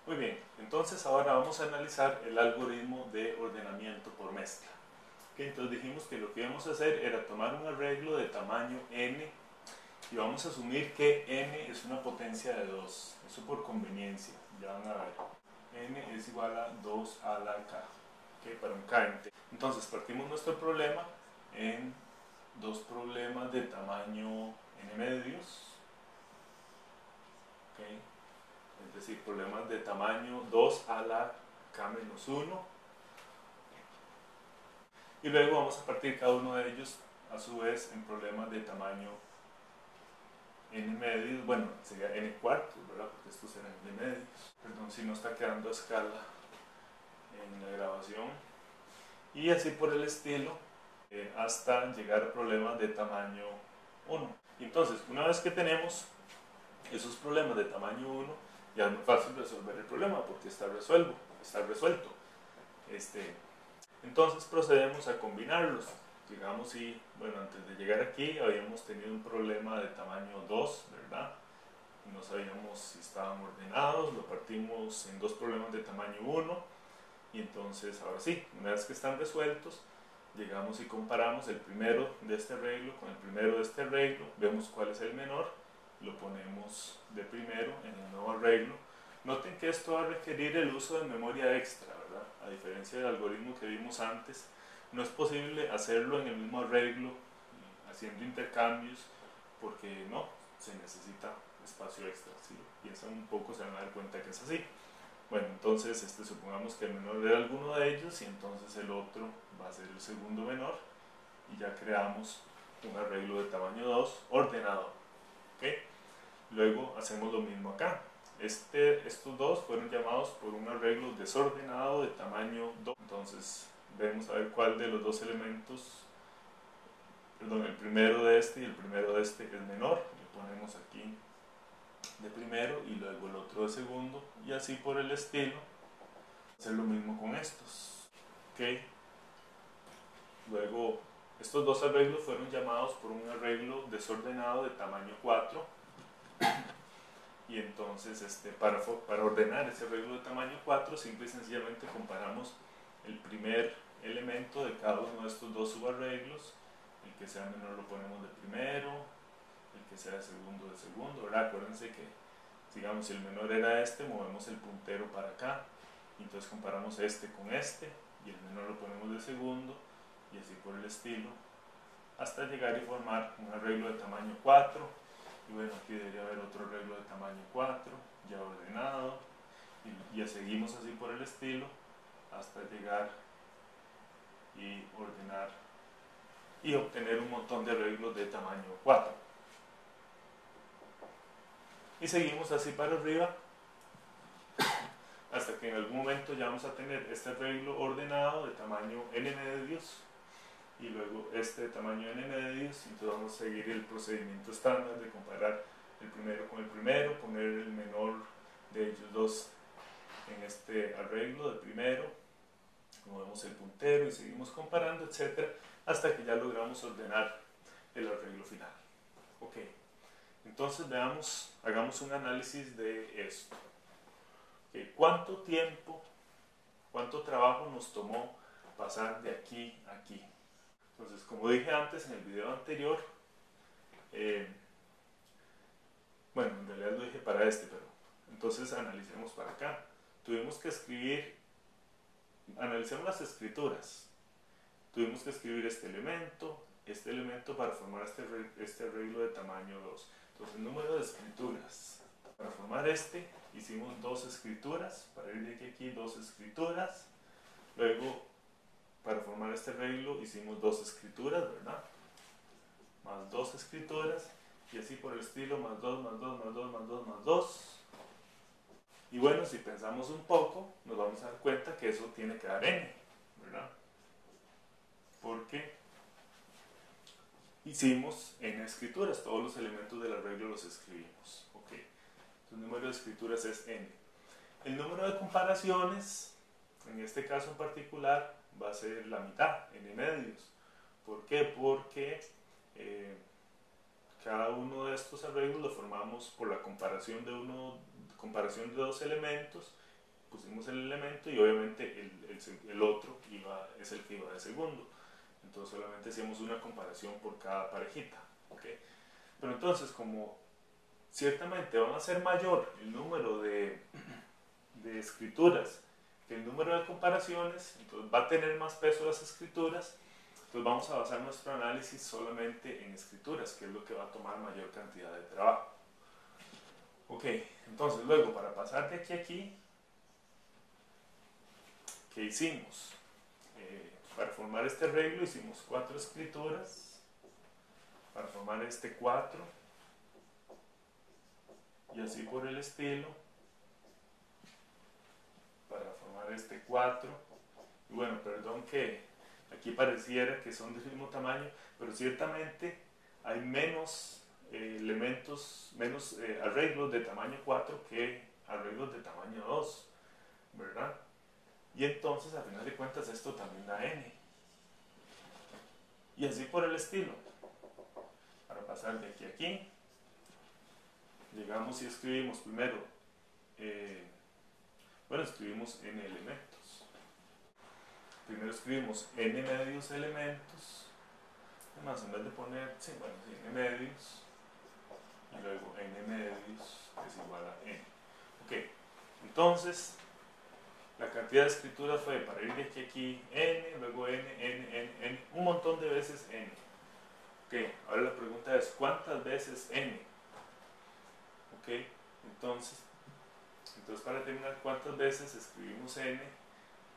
Muy bien, entonces ahora vamos a analizar el algoritmo de ordenamiento por mezcla. Entonces dijimos que lo que íbamos a hacer era tomar un arreglo de tamaño n y vamos a asumir que n es una potencia de 2, eso por conveniencia, ya van a ver. N es igual a 2 a la k, para un k entero. Entonces partimos nuestro problema en dos problemas de tamaño n medios, es decir, problemas de tamaño 2 a la k menos 1, y luego vamos a partir cada uno de ellos a su vez en problemas de tamaño n medios, bueno, sería n cuartos, ¿verdad? Porque estos serán n medios. Perdón si no está quedando a escala en la grabación. Y así por el estilo, hasta llegar a problemas de tamaño 1. Entonces, una vez que tenemos esos problemas de tamaño 1, ya es muy fácil resolver el problema porque está resuelto. Entonces procedemos a combinarlos. Digamos, y bueno, antes de llegar aquí habíamos tenido un problema de tamaño 2, ¿verdad? No sabíamos si estaban ordenados, lo partimos en dos problemas de tamaño 1 y entonces ahora sí, una vez que están resueltos, llegamos y comparamos el primero de este arreglo con el primero de este arreglo, vemos cuál es el menor, lo ponemos de primero en el nuevo arreglo. Noten que esto va a requerir el uso de memoria extra, ¿verdad? A diferencia del algoritmo que vimos antes, no es posible hacerlo en el mismo arreglo haciendo intercambios porque no, se necesita espacio extra. Si lo piensan un poco se van a dar cuenta que es así. Bueno, entonces supongamos que el menor era alguno de ellos y entonces el otro va a ser el segundo menor y ya creamos un arreglo de tamaño 2 ordenado. ¿Okay? Luego hacemos lo mismo acá. Estos dos fueron llamados por un arreglo desordenado de tamaño 2. Entonces vemos a ver cuál de los dos elementos, perdón, el primero de este y el primero de este es menor. Le ponemos aquí de primero y luego el otro de segundo y así por el estilo. Hacer lo mismo con estos. ¿Okay? Luego estos dos arreglos fueron llamados por un arreglo desordenado de tamaño 4 y entonces para ordenar ese arreglo de tamaño 4 simple y sencillamente comparamos el primer elemento de cada uno de estos dos subarreglos. El que sea menor lo ponemos de primero, el que sea de segundo, ¿verdad? Acuérdense que, digamos, si el menor era este, movemos el puntero para acá, y entonces comparamos este con este, y el menor lo ponemos de segundo, y así por el estilo, hasta llegar y formar un arreglo de tamaño 4, y bueno, aquí debería haber otro arreglo de tamaño 4, ya ordenado, y ya seguimos así por el estilo, hasta llegar y ordenar y obtener un montón de arreglos de tamaño 4. Y seguimos así para arriba hasta que en algún momento ya vamos a tener este arreglo ordenado de tamaño n medios y luego este de tamaño n medios, y entonces vamos a seguir el procedimiento estándar de comparar el primero con el primero, poner el menor de ellos dos en este arreglo de primero, movemos el puntero y seguimos comparando, etcétera, hasta que ya logramos ordenar el arreglo final. Ok, entonces veamos, hagamos un análisis de esto. Okay, ¿cuánto tiempo, cuánto trabajo nos tomó pasar de aquí a aquí? Entonces, como dije antes en el video anterior, bueno, en realidad lo dije para este, pero entonces analicemos para acá. Tuvimos que escribir, analicemos las escrituras. Tuvimos que escribir este elemento para formar este arreglo de tamaño 2. Entonces, el número de escrituras. Para formar hicimos dos escrituras, para ir de aquí a aquí, dos escrituras. Luego, para formar este arreglo, hicimos dos escrituras, ¿verdad? Más dos escrituras, y así por el estilo, más 2, más 2, más 2, más 2, más 2. Y bueno, si pensamos un poco, nos vamos a dar cuenta que eso tiene que dar n, ¿verdad? Porque hicimos n escrituras, todos los elementos del arreglo los escribimos. Ok, entonces el número de escrituras es n. El número de comparaciones, en este caso en particular, va a ser la mitad, n medios. ¿Por qué? Porque cada uno de estos arreglos lo formamos por la comparación de dos elementos pusimos el elemento y obviamente el otro es el que iba de segundo. Entonces solamente hacíamos una comparación por cada parejita. ¿Okay? Pero entonces, como ciertamente van a ser mayor el número de escrituras que el número de comparaciones, entonces va a tener más peso las escrituras, entonces vamos a basar nuestro análisis solamente en escrituras, que es lo que va a tomar mayor cantidad de trabajo. Ok, entonces luego para pasar de aquí a aquí, ¿qué hicimos? Para formar este arreglo hicimos 4 escrituras, para formar este 4, y así por el estilo, para formar este 4, y bueno, perdón que aquí pareciera que son del mismo tamaño, pero ciertamente hay menos elementos, menos arreglos de tamaño 4 que arreglos de tamaño 2, ¿verdad? Y entonces, a final de cuentas, esto también da n. Y así por el estilo. Para pasar de aquí a aquí, llegamos y escribimos primero, escribimos n elementos. Primero escribimos n medios elementos. Además, en vez de poner, n medios, y luego n medios es igual a n. Ok, entonces, la cantidad de escrituras fue para ir de aquí a aquí n, luego n, un montón de veces n. Ok, ahora la pregunta es, ¿cuántas veces n? Ok, entonces para determinar cuántas veces escribimos n,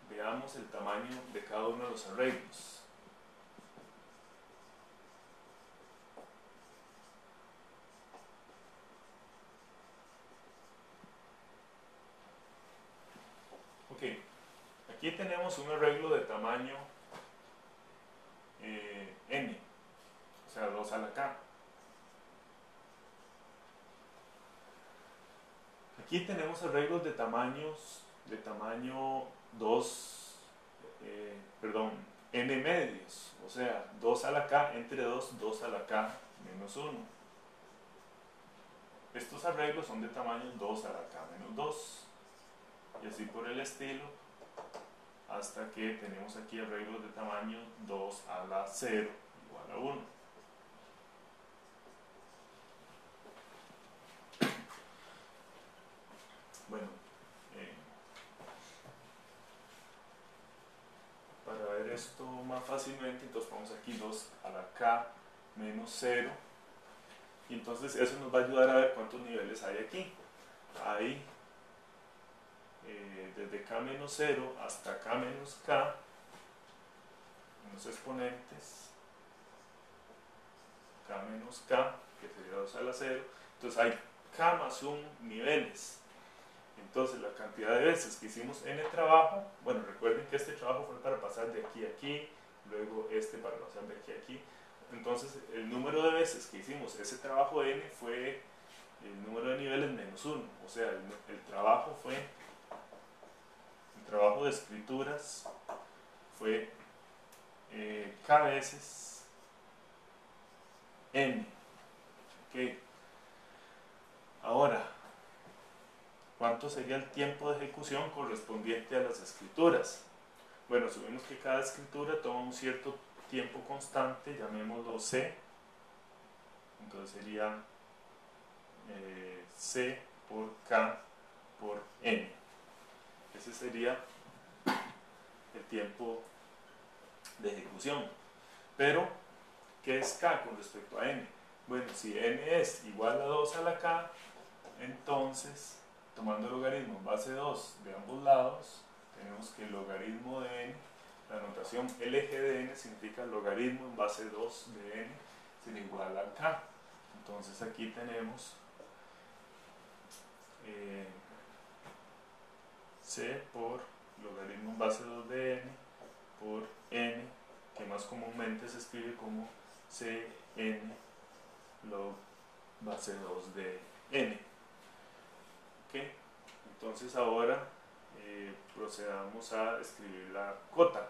veamos el tamaño de cada uno de los arreglos. Ok, aquí tenemos un arreglo de tamaño n, o sea 2 a la k. Aquí tenemos arreglos de tamaño 2, n medios, o sea 2 a la k entre 2, 2 a la k menos 1. Estos arreglos son de tamaño 2 a la k menos 2. Y así por el estilo, hasta que tenemos aquí arreglos de tamaño 2 a la 0 igual a 1. Bueno, para ver esto más fácilmente, entonces ponemos aquí 2 a la k menos 0. Y entonces eso nos va a ayudar a ver cuántos niveles hay aquí. Hay desde k menos 0 hasta k menos k, en los exponentes, k menos k, que sería 2 a la 0. Entonces hay k más 1 niveles. Entonces la cantidad de veces que hicimos n trabajo, bueno, recuerden que este trabajo fue para pasar de aquí a aquí, luego este para pasar de aquí a aquí. Entonces el número de veces que hicimos ese trabajo n fue el número de niveles menos 1, o sea, el trabajo de escrituras fue k veces n. Okay. Ahora, ¿cuánto sería el tiempo de ejecución correspondiente a las escrituras? Bueno, supimos que cada escritura toma un cierto tiempo constante, llamémoslo c. Entonces sería c por k por n. Ese sería el tiempo de ejecución. Pero, ¿qué es k con respecto a n? Bueno, si n es igual a 2 a la k, entonces, tomando el logaritmo en base 2 de ambos lados, tenemos que el logaritmo de n, la notación LG de n significa logaritmo en base 2 de n, será igual a k. Entonces aquí tenemos c por logaritmo en base 2 de n por n, que más comúnmente se escribe como cn log base 2 de n. Entonces ahora procedamos a escribir la cota.